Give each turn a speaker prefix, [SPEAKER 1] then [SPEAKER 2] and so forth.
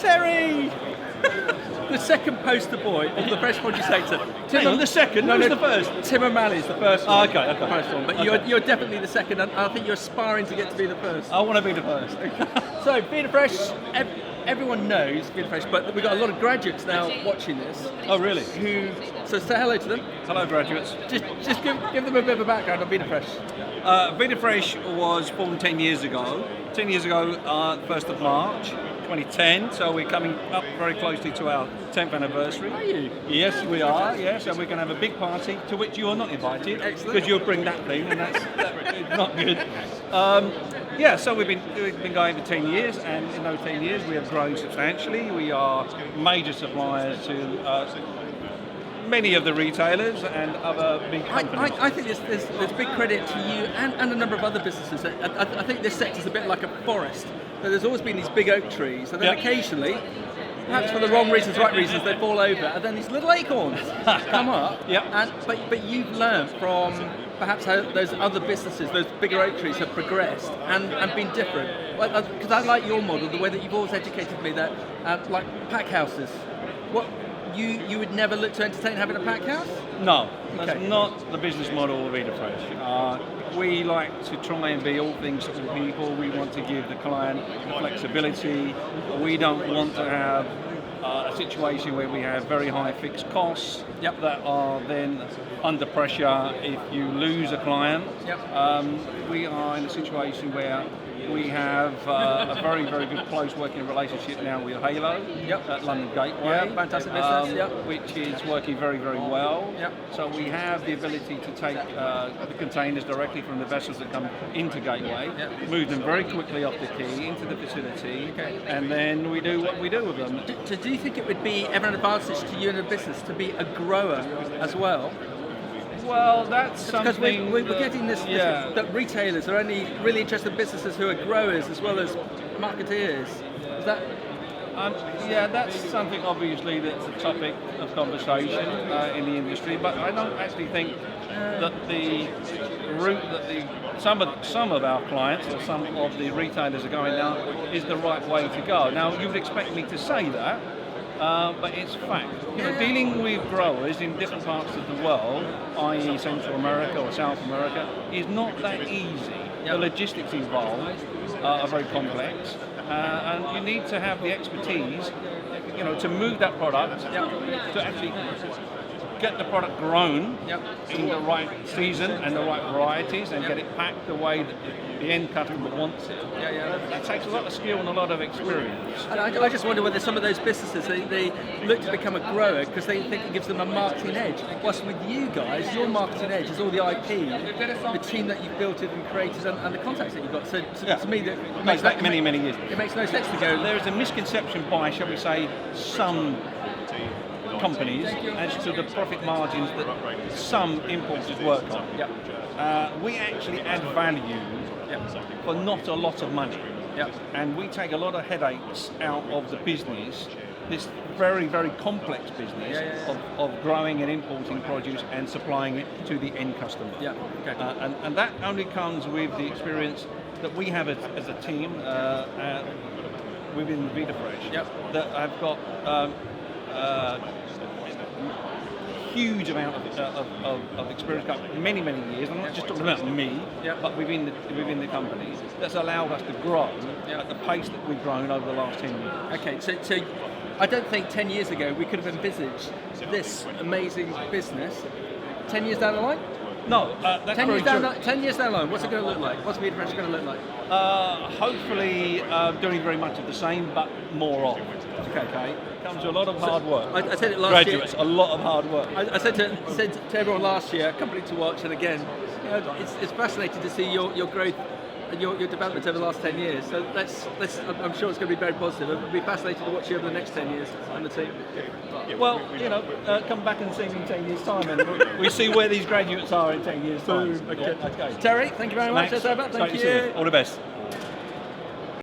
[SPEAKER 1] Terry! The second poster boy of the fresh produce sector.
[SPEAKER 2] Hang on, the second? Who's the first?
[SPEAKER 1] Tim O'Malley's the first
[SPEAKER 2] Oh,
[SPEAKER 1] one.
[SPEAKER 2] okay.
[SPEAKER 1] The first one. But you're definitely the second, and I think you're aspiring to get to be the first.
[SPEAKER 2] I want to be the first.
[SPEAKER 1] So, VIDAfresh, everyone knows VIDAfresh, but we've got a lot of graduates now watching this.
[SPEAKER 2] Oh, really?
[SPEAKER 1] So say hello to them.
[SPEAKER 2] Hello, graduates.
[SPEAKER 1] Just give them a bit of a background on VIDAfresh.
[SPEAKER 2] VIDAfresh was formed 10 years ago. 10 years ago, 1st of March 2010, so we're coming up very closely to our 10th anniversary.
[SPEAKER 1] Are you?
[SPEAKER 2] Yes, we are, yes, and we're going to have a big party to which you are not invited.
[SPEAKER 1] Excellent.
[SPEAKER 2] Because you'll bring that thing, and that's not good. Yeah, so we've been going for 10 years, and in those 10 years we have grown substantially. We are major suppliers to many of the retailers and other big companies.
[SPEAKER 1] I think there's big credit to you and a number of other businesses. I think this sector's a bit like a forest. There's always been these big oak trees, and then occasionally, perhaps for the wrong reasons, right reasons, they fall over, and then these little acorns come up. But you've learned from perhaps how those other businesses, those bigger oak trees, have progressed and been different. Because I like your model, the way that you've always educated me that, like pack houses. What you would never look to entertain having a pack house?
[SPEAKER 2] No, that's not the business model of VIDAfresh. We like to try and be all things to all people. We want to give the client flexibility. We don't want to have a situation where we have very high fixed costs that are then under pressure if you lose a client. We are in a situation where we have a very, very good close working relationship now with Halo at London Gateway,
[SPEAKER 1] fantastic business,
[SPEAKER 2] which is working very, very well. So we have the ability to take the containers directly from the vessels that come into Gateway, move them very quickly off the quay into the facility, and then we do what we do with them.
[SPEAKER 1] So do you think it would be ever an advantage to you in a business to be a grower as well?
[SPEAKER 2] Well, that's
[SPEAKER 1] because
[SPEAKER 2] something
[SPEAKER 1] we're getting this that retailers are only really interested in businesses who are growers as well as marketeers. Is that?
[SPEAKER 2] That's something obviously that's a topic of conversation in the industry, but I don't actually think that the route that some of our clients or some of the retailers are going down is the right way to go. Now, you would expect me to say that. But it's fact. Dealing with growers in different parts of the world, i.e. Central America or South America, is not that easy. The logistics involved are very complex, and you need to have the expertise, to move that product, to actually get the product grown in the right season and the right varieties, and get it packed the way that the end customer wants it. That takes a lot of skill and a lot of experience.
[SPEAKER 1] And I just wonder whether some of those businesses, they look to become a grower because they think it gives them a marketing edge. Whilst with you guys, your marketing edge is all the IP, the team that you've built and created, and the contacts that you've got. So to me, that
[SPEAKER 2] makes back many years.
[SPEAKER 1] It makes no sense to go.
[SPEAKER 2] There is a misconception by, shall we say, some companies as to the profit margins that some importers work on. We actually add value for not a lot of money. And we take a lot of headaches out of the business, this very, very complex business of growing and importing produce and supplying it to the end customer. And that only comes with the experience that we have as a team within VIDAfresh that have got huge amount of experience, many years. I'm not just talking about me, but within the company, that's allowed us to grow at the pace that we've grown over the last 10 years.
[SPEAKER 1] Okay, so I don't think 10 years ago we could have envisaged this amazing business. 10 years down the line?
[SPEAKER 2] No, that's
[SPEAKER 1] 10
[SPEAKER 2] very
[SPEAKER 1] years down
[SPEAKER 2] true.
[SPEAKER 1] 10 years down the line, what's it going to look like? What's VIDAfresh going to look like?
[SPEAKER 2] Hopefully doing very much of the same, but more of. Okay. Comes to a lot of hard work.
[SPEAKER 1] I said it last
[SPEAKER 2] Graduates,
[SPEAKER 1] year.
[SPEAKER 2] a lot of hard work.
[SPEAKER 1] I said to everyone last year, a company to watch, and again, it's fascinating to see your growth and your development over the last 10 years. So I'm sure it's going to be very positive. It'll be fascinating to watch you over the next 10 years on the team.
[SPEAKER 2] Well, come back and see me in 10 years' time, and we see where these graduates are in 10 years' time.
[SPEAKER 1] Okay. Terry, thank you very much.
[SPEAKER 2] Thanks.
[SPEAKER 1] That's over. Thank
[SPEAKER 2] Great to see
[SPEAKER 1] you.
[SPEAKER 2] you. All the best.